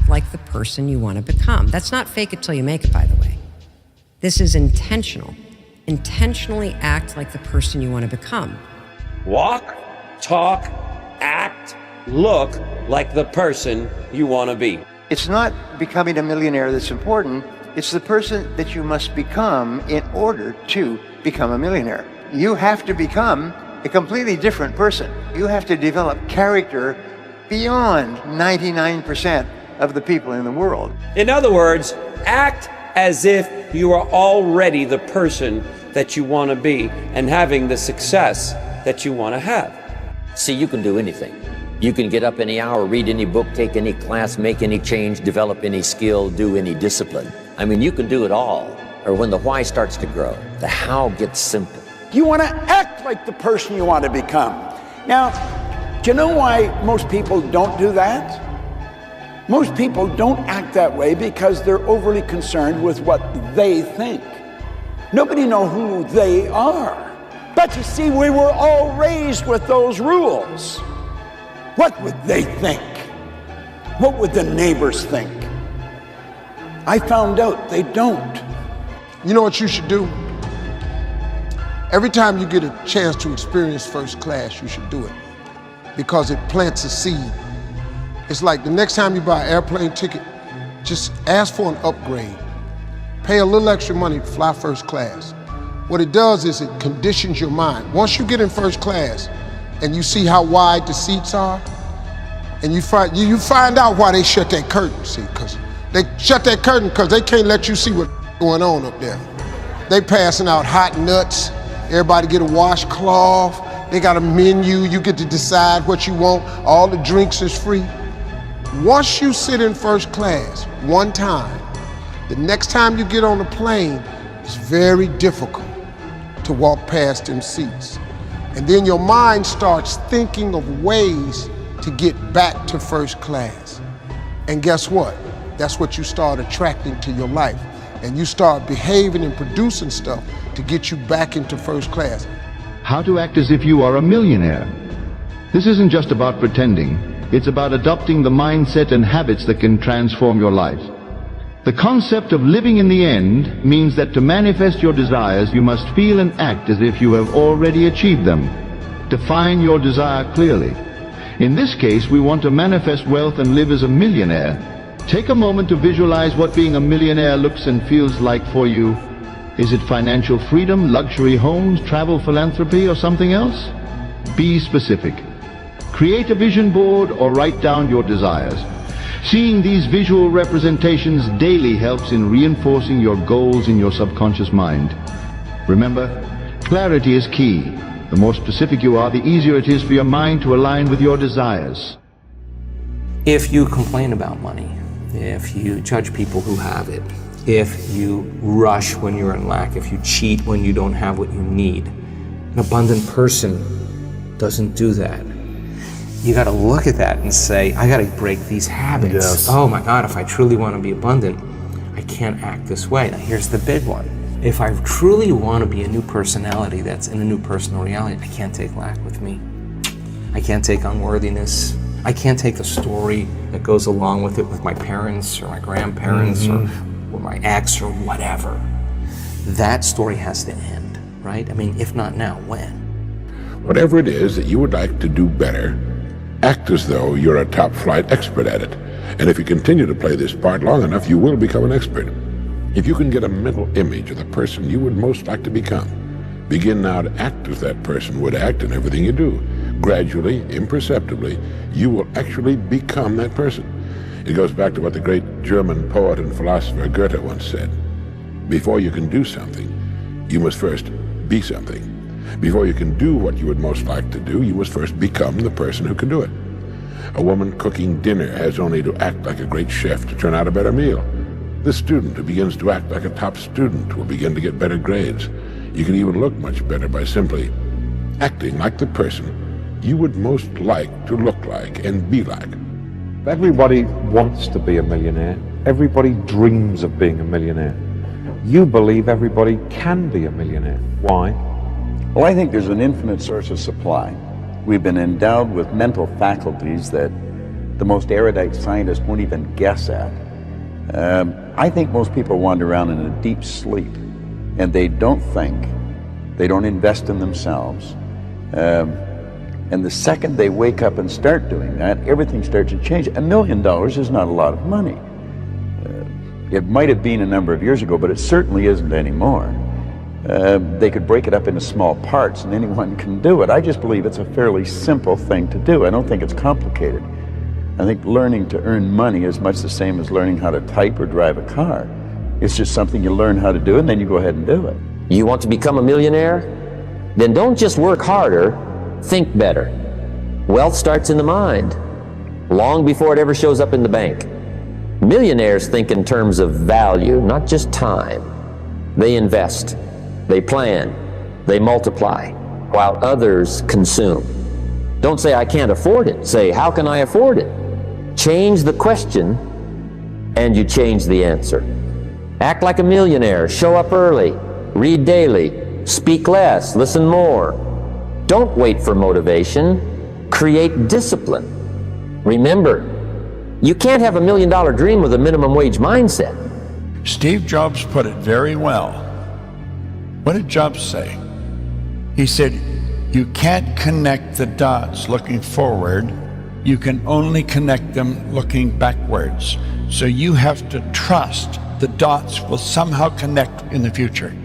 like the person you want to become. That's not fake it till you make it, by the way. This is intentional. Intentionally act like the person you want to become. Walk, talk, act, look like the person you want to be. It's not becoming a millionaire that's important. It's the person that you must become in order to become a millionaire. You have to become a completely different person. You have to develop character beyond 99% of the people in the world. In other words, act as if you are already the person that you want to be and having the success that you want to have. See, you can do anything. You can get up any hour, read any book, take any class, make any change, develop any skill, do any discipline. I mean, you can do it all. Or when the why starts to grow, the how gets simple. You want to act like the person you want to become. Now, do you know why most people don't do that? Most people don't act that way because they're overly concerned with what they think. Nobody knows who they are. But you see, we were all raised with those rules. What would they think? What would the neighbors think? I found out they don't. You know what you should do? Every time you get a chance to experience first class, you should do it because it plants a seed. It's like the next time you buy an airplane ticket, just ask for an upgrade. Pay a little extra money to fly first class. What it does is it conditions your mind. Once you get in first class and you see how wide the seats are, and you find out why they shut that curtain, see, because they shut that curtain because they can't let you see what's going on up there. They passing out hot nuts, everybody get a washcloth, they got a menu, you get to decide what you want, all the drinks is free. Once you sit in first class one time, the next time you get on a plane, it's very difficult to walk past them seats. And then your mind starts thinking of ways to get back to first class. And guess what? That's what you start attracting to your life. And you start behaving and producing stuff to get you back into first class. How to act as if you are a millionaire. This isn't just about pretending. It's about adopting the mindset and habits that can transform your life. The concept of living in the end means that to manifest your desires, you must feel and act as if you have already achieved them. Define your desire clearly. In this case, we want to manifest wealth and live as a millionaire. Take a moment to visualize what being a millionaire looks and feels like for you. Is it financial freedom, luxury homes, travel, philanthropy, or something else? Be specific. Create a vision board or write down your desires. Seeing these visual representations daily helps in reinforcing your goals in your subconscious mind. Remember, clarity is key. The more specific you are, the easier it is for your mind to align with your desires. If you complain about money, if you judge people who have it, if you rush when you're in lack, if you cheat when you don't have what you need, an abundant person doesn't do that. You got to look at that and say, I got to break these habits. Yes. Oh my God, if I truly want to be abundant, I can't act this way. Now here's the big one. If I truly want to be a new personality that's in a new personal reality, I can't take lack with me. I can't take unworthiness. I can't take the story that goes along with it with my parents or my grandparents or my ex or whatever. That story has to end, right? I mean, if not now, when? Whatever it is that you would like to do better, act as though you're a top-flight expert at it. And if you continue to play this part long enough, you will become an expert. If you can get a mental image of the person you would most like to become, begin now to act as that person would act in everything you do. Gradually, imperceptibly, you will actually become that person. It goes back to what the great German poet and philosopher Goethe once said. Before you can do something, you must first be something. Before you can do what you would most like to do, you must first become the person who can do it. A woman cooking dinner has only to act like a great chef to turn out a better meal. The student who begins to act like a top student will begin to get better grades. You can even look much better by simply acting like the person you would most like to look like and be like. Everybody wants to be a millionaire. Everybody dreams of being a millionaire. You believe everybody can be a millionaire. Why? Well, I think there's an infinite source of supply. We've been endowed with mental faculties that the most erudite scientists won't even guess at. I think most people wander around in a deep sleep, and they don't think, they don't invest in themselves. And the second they wake up and start doing that, everything starts to change. $1 million is not a lot of money. It might have been a number of years ago, but it certainly isn't anymore. They could break it up into small parts and anyone can do it. I just believe it's a fairly simple thing to do. I don't think it's complicated. I think learning to earn money is much the same as learning how to type or drive a car. It's just something you learn how to do and then you go ahead and do it. You want to become a millionaire? Then don't just work harder, think better. Wealth starts in the mind, long before it ever shows up in the bank. Millionaires think in terms of value, not just time. They invest, they plan, they multiply, while others consume. Don't say, I can't afford it. Say, how can I afford it? Change the question, and you change the answer. Act like a millionaire, show up early, read daily, speak less, listen more. Don't wait for motivation, create discipline. Remember, you can't have $1 million dream with a minimum wage mindset. Steve Jobs put it very well. What did Jobs say? He said, you can't connect the dots looking forward. You can only connect them looking backwards. So you have to trust the dots will somehow connect in the future.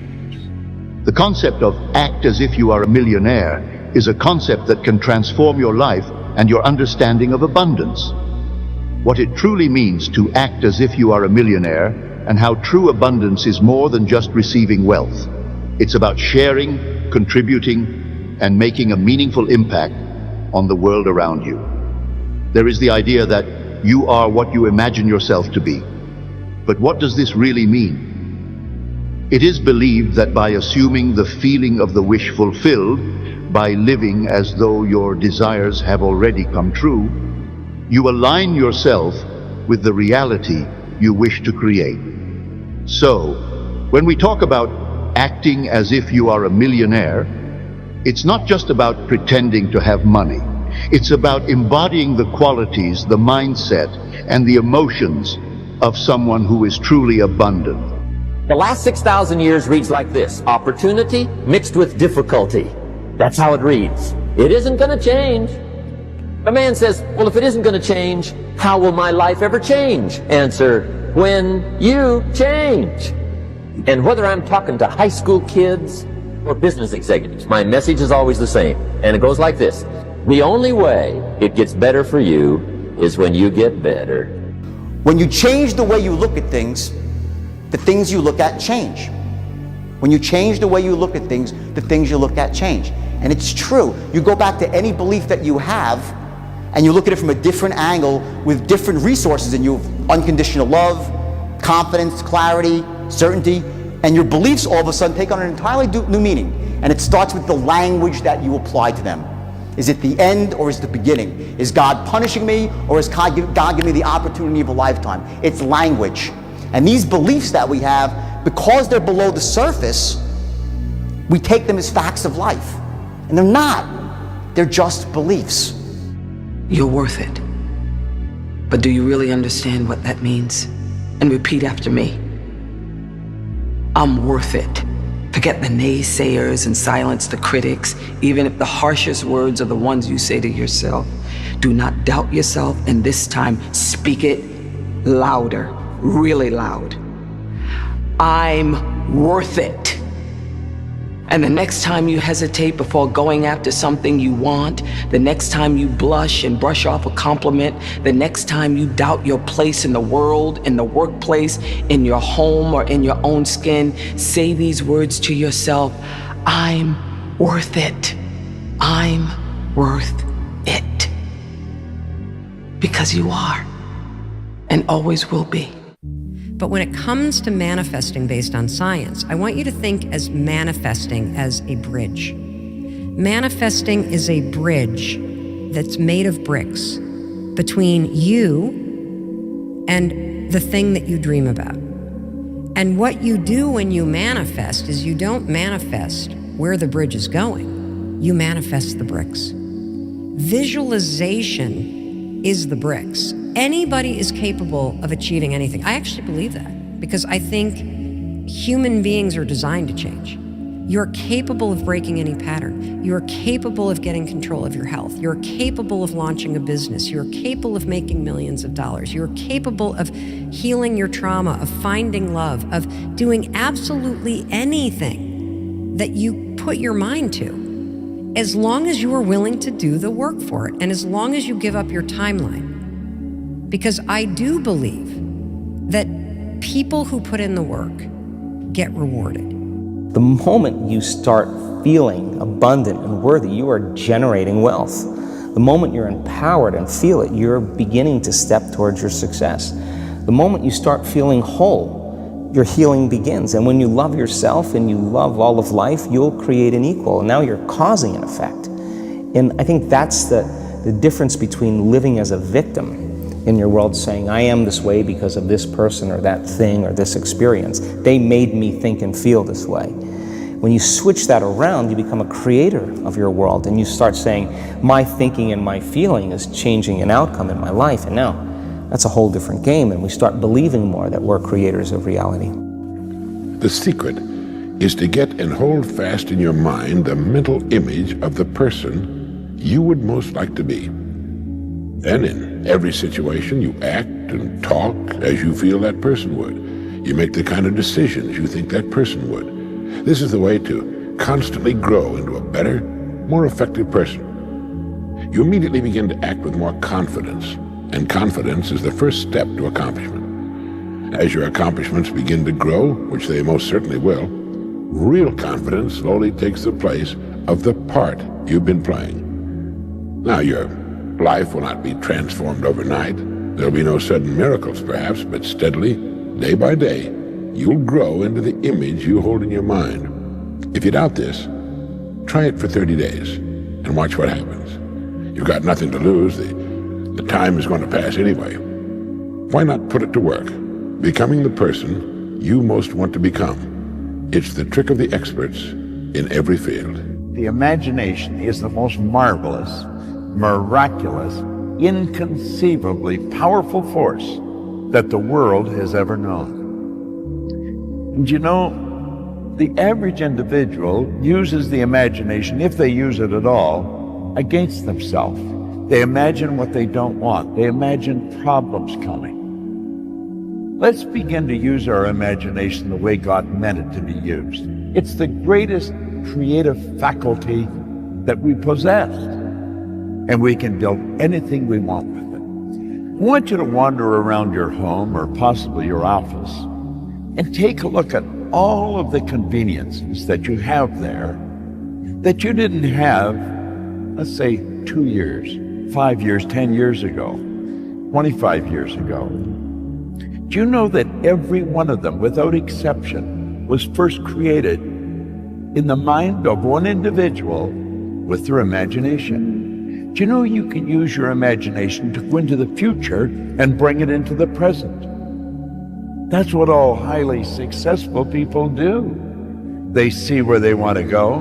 The concept of act as if you are a millionaire is a concept that can transform your life and your understanding of abundance. What it truly means to act as if you are a millionaire, and how true abundance is more than just receiving wealth. It's about sharing, contributing, and making a meaningful impact on the world around you. There is the idea that you are what you imagine yourself to be. But what does this really mean? It is believed that by assuming the feeling of the wish fulfilled, by living as though your desires have already come true, you align yourself with the reality you wish to create. So, when we talk about acting as if you are a millionaire, it's not just about pretending to have money. It's about embodying the qualities, the mindset, and the emotions of someone who is truly abundant. The last 6,000 years reads like this: opportunity mixed with difficulty. That's how it reads. It isn't going to change. A man says, well, if it isn't going to change, how will my life ever change? Answer, when you change. And whether I'm talking to high school kids or business executives, my message is always the same. And it goes like this: the only way it gets better for you is when you get better. When you change the way you look at things, the things you look at change. When you change the way you look at things, the things you look at change. And it's true. You go back to any belief that you have, and you look at it from a different angle with different resources in you: unconditional love, confidence, clarity, certainty, and your beliefs all of a sudden take on an entirely new meaning. And it starts with the language that you apply to them. Is it the end or is it the beginning? Is God punishing me, or is God giving me the opportunity of a lifetime? It's language. And these beliefs that we have, because they're below the surface, we take them as facts of life. And they're not. They're just beliefs. You're worth it. But do you really understand what that means? And repeat after me. I'm worth it. Forget the naysayers and silence the critics, even if the harshest words are the ones you say to yourself. Do not doubt yourself, and this time speak it louder, really loud. I'm worth it. And the next time you hesitate before going after something you want, the next time you blush and brush off a compliment, the next time you doubt your place in the world, in the workplace, in your home, or in your own skin, say these words to yourself: I'm worth it. I'm worth it. Because you are, and always will be. But when it comes to manifesting based on science, I want you to think as manifesting as a bridge. Manifesting is a bridge that's made of bricks between you and the thing that you dream about. And what you do when you manifest is you don't manifest where the bridge is going. You manifest the bricks. Visualization is the bricks. Anybody is capable of achieving anything. I actually believe that because I think human beings are designed to change. You're capable of breaking any pattern. You're capable of getting control of your health. You're capable of launching a business. You're capable of making millions of dollars. You're capable of healing your trauma, of finding love, of doing absolutely anything that you put your mind to, as long as you are willing to do the work for it and as long as you give up your timeline. Because I do believe that people who put in the work get rewarded. The moment you start feeling abundant and worthy, you are generating wealth. The moment you're empowered and feel it, you're beginning to step towards your success. The moment you start feeling whole, your healing begins. And when you love yourself and you love all of life, you'll create an equal. And now you're causing an effect. And I think that's the difference between living as a victim in your world, saying, I am this way because of this person or that thing or this experience. They made me think and feel this way. When you switch that around, you become a creator of your world and you start saying, my thinking and my feeling is changing an outcome in my life. And now that's a whole different game, and we start believing more that we're creators of reality. The secret is to get and hold fast in your mind the mental image of the person you would most like to be. Then in every situation, you act and talk as you feel that person would. You make the kind of decisions you think that person would. This is the way to constantly grow into a better, more effective person. You immediately begin to act with more confidence, and confidence is the first step to accomplishment. As your accomplishments begin to grow, which they most certainly will, real confidence slowly takes the place of the part you've been playing. Now, your life will not be transformed overnight. There'll be no sudden miracles, perhaps, but steadily, day by day, you'll grow into the image you hold in your mind. If you doubt this, try it for 30 days and watch what happens. You've got nothing to lose. The time is going to pass anyway. Why not put it to work, becoming the person you most want to become? It's the trick of the experts in every field. The imagination is the most marvelous, miraculous, inconceivably powerful force that the world has ever known. And you know, the average individual uses the imagination, if they use it at all, against themselves. They imagine what they don't want. They imagine problems coming. Let's begin to use our imagination the way God meant it to be used. It's the greatest creative faculty that we possess, and we can build anything we want with it. I want you to wander around your home or possibly your office and take a look at all of the conveniences that you have there that you didn't have, let's say, 2 years, 5 years, 10 years ago, 25 years ago. Do you know that every one of them, without exception, was first created in the mind of one individual with their imagination? Do you know you can use your imagination to go into the future and bring it into the present? That's what all highly successful people do. They see where they want to go,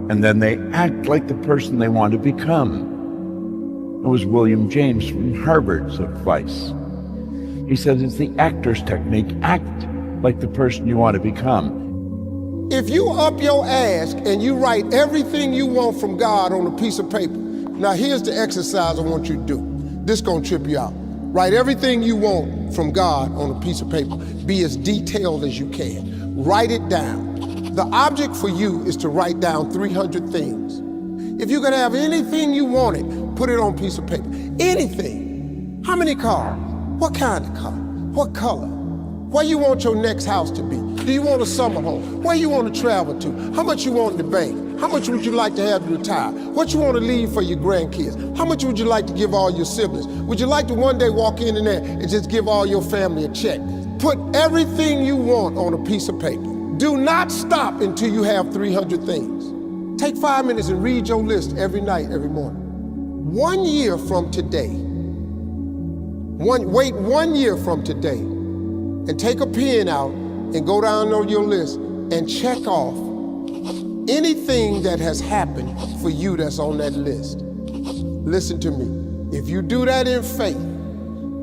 and then they act like the person they want to become. It was William James from Harvard's advice. He says it's the actor's technique. Act like the person you want to become. If you up your ass and you write everything you want from God on a piece of paper, now here's the exercise I want you to do. This gonna trip you out. Write everything you want from God on a piece of paper. Be as detailed as you can. Write it down. The object for you is to write down 300 things. If you could have anything you wanted, put it on a piece of paper. Anything. How many cars? What kind of car? What color? Where you want your next house to be? Do you want a summer home? Where you want to travel to? How much you want in the bank? How much would you like to have to retire? What you want to leave for your grandkids? How much would you like to give all your siblings? Would you like to one day walk in there and just give all your family a check? Put everything you want on a piece of paper. Do not stop until you have 300 things. Take 5 minutes and read your list every night, every morning. 1 year from today, wait 1 year from today, and take a pen out and go down on your list and check off anything that has happened for you that's on that list. Listen to me. If you do that in faith,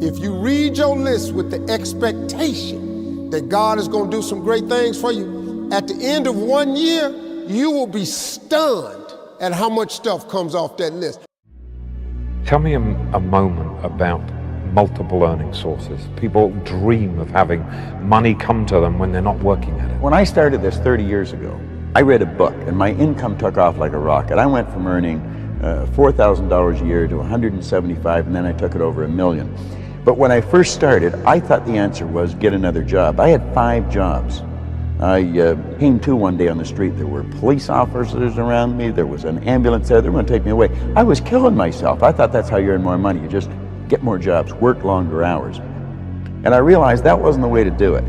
if you read your list with the expectation that God is going to do some great things for you, at the end of 1 year, you will be stunned at how much stuff comes off that list. Tell me a moment about multiple earning sources. People dream of having money come to them when they're not working at it. When I started this 30 years ago, I read a book and my income took off like a rocket. I went from earning $4,000 a year to $175,000, and then I took it over $1 million. But when I first started, I thought the answer was get another job. I had 5 jobs. I came to one day on the street, there were police officers around me, there was an ambulance there, they were going to take me away. I was killing myself. I thought that's how you earn more money, you just get more jobs, work longer hours. And I realized that wasn't the way to do it.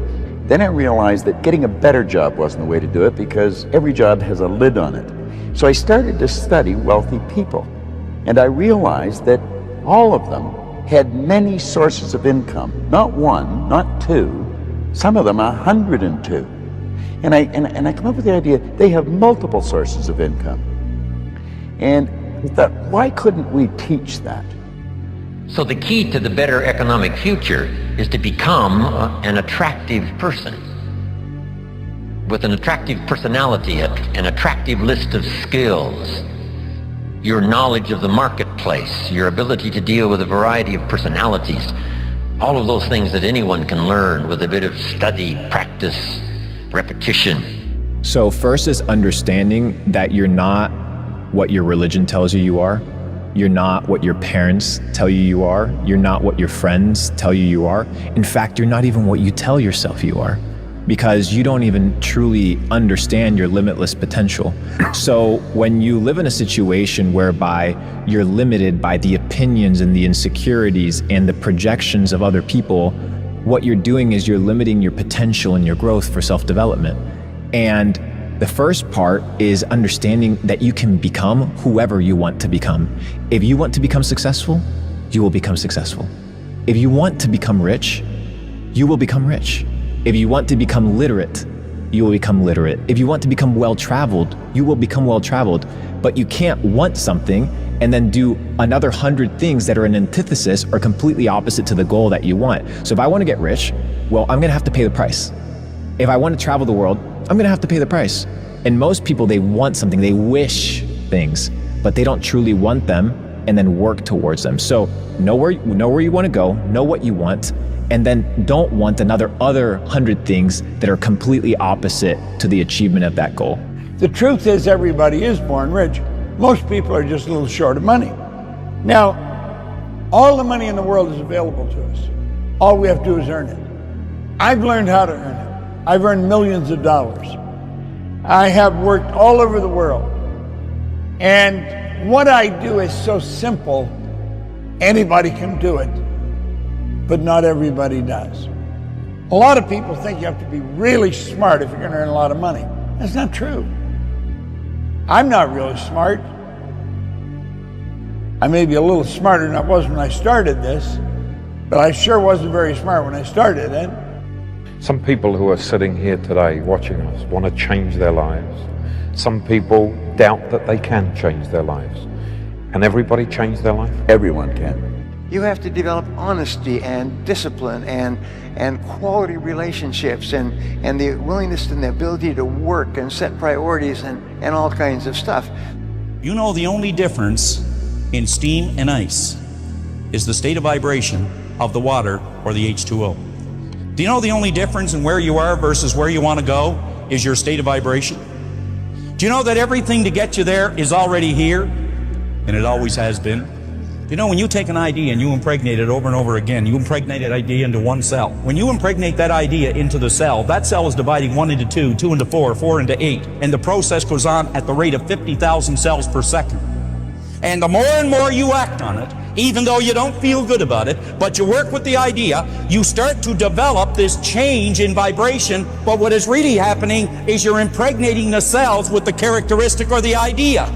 Then I realized that getting a better job wasn't the way to do it because every job has a lid on it. So I started to study wealthy people. And I realized that all of them had many sources of income. Not 1, not 2, some of them 102. And I come up with the idea, they have multiple sources of income. And I thought, why couldn't we teach that? So the key to the better economic future is to become an attractive person with an attractive personality, an attractive list of skills, your knowledge of the marketplace, your ability to deal with a variety of personalities, all of those things that anyone can learn with a bit of study, practice, repetition. So first is understanding that you're not what your religion tells you are. You're not what your parents tell you you are. You're not what your friends tell you you are. In fact, you're not even what you tell yourself you are, because you don't even truly understand your limitless potential. So when you live in a situation whereby you're limited by the opinions and the insecurities and the projections of other people, what you're doing is you're limiting your potential and your growth for self-development. And the first part is understanding that you can become whoever you want to become. If you want to become successful, you will become successful. If you want to become rich, you will become rich. If you want to become literate, you will become literate. If you want to become well-traveled, you will become well-traveled. But you can't want something and then do another 100 things that are an antithesis or completely opposite to the goal that you want. So if I want to get rich, well, I'm gonna have to pay the price. If I want to travel the world, I'm gonna have to pay the price. And most people, they want something, they wish things, but they don't truly want them and then work towards them. So know where you wanna go, know what you want, and then don't want other 100 things that are completely opposite to the achievement of that goal. The truth is everybody is born rich. Most people are just a little short of money. Now, all the money in the world is available to us. All we have to do is earn it. I've learned how to earn it. I've earned millions of dollars. I have worked all over the world. And what I do is so simple, anybody can do it, but not everybody does. A lot of people think you have to be really smart if you're going to earn a lot of money. That's not true. I'm not really smart. I may be a little smarter than I was when I started this, but I sure wasn't very smart when I started it. Some people who are sitting here today watching us want to change their lives. Some people doubt that they can change their lives. Can everybody change their life? Everyone can. You have to develop honesty and discipline and quality relationships and the willingness and the ability to work and set priorities and all kinds of stuff. You know, the only difference in steam and ice is the state of vibration of the water or the H2O. Do you know the only difference in where you are versus where you want to go is your state of vibration? Do you know that everything to get you there is already here? And it always has been. You know, when you take an idea and you impregnate it over and over again, you impregnate that idea into one cell. When you impregnate that idea into the cell, that cell is dividing 1 into 2, 2 into 4, 4 into 8. And the process goes on at the rate of 50,000 cells per second. And the more and more you act on it, even though you don't feel good about it, but you work with the idea, you start to develop this change in vibration. But what is really happening is you're impregnating the cells with the characteristic or the idea.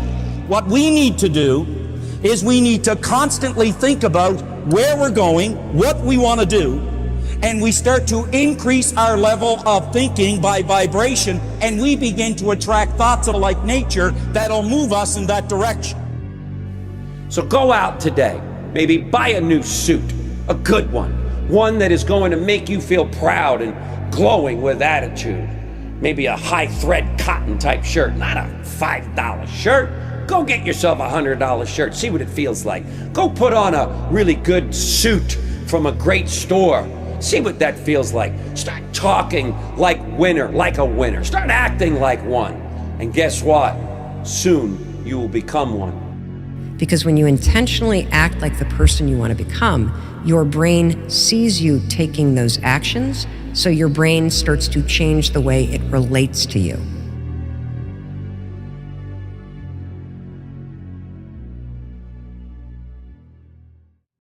What we need to do is we need to constantly think about where we're going, what we want to do, and we start to increase our level of thinking by vibration, and we begin to attract thoughts of like nature that'll move us in that direction. So go out today Maybe buy a new suit, a good one that is going to make you feel proud and glowing with attitude. Maybe a high thread cotton type shirt, not a $5 shirt. Go get yourself a $100 shirt, see what it feels like. Go put on a really good suit from a great store. See what that feels like. Start talking like a winner. Start acting like one. And guess what? Soon you will become one. Because when you intentionally act like the person you want to become, your brain sees you taking those actions, so your brain starts to change the way it relates to you.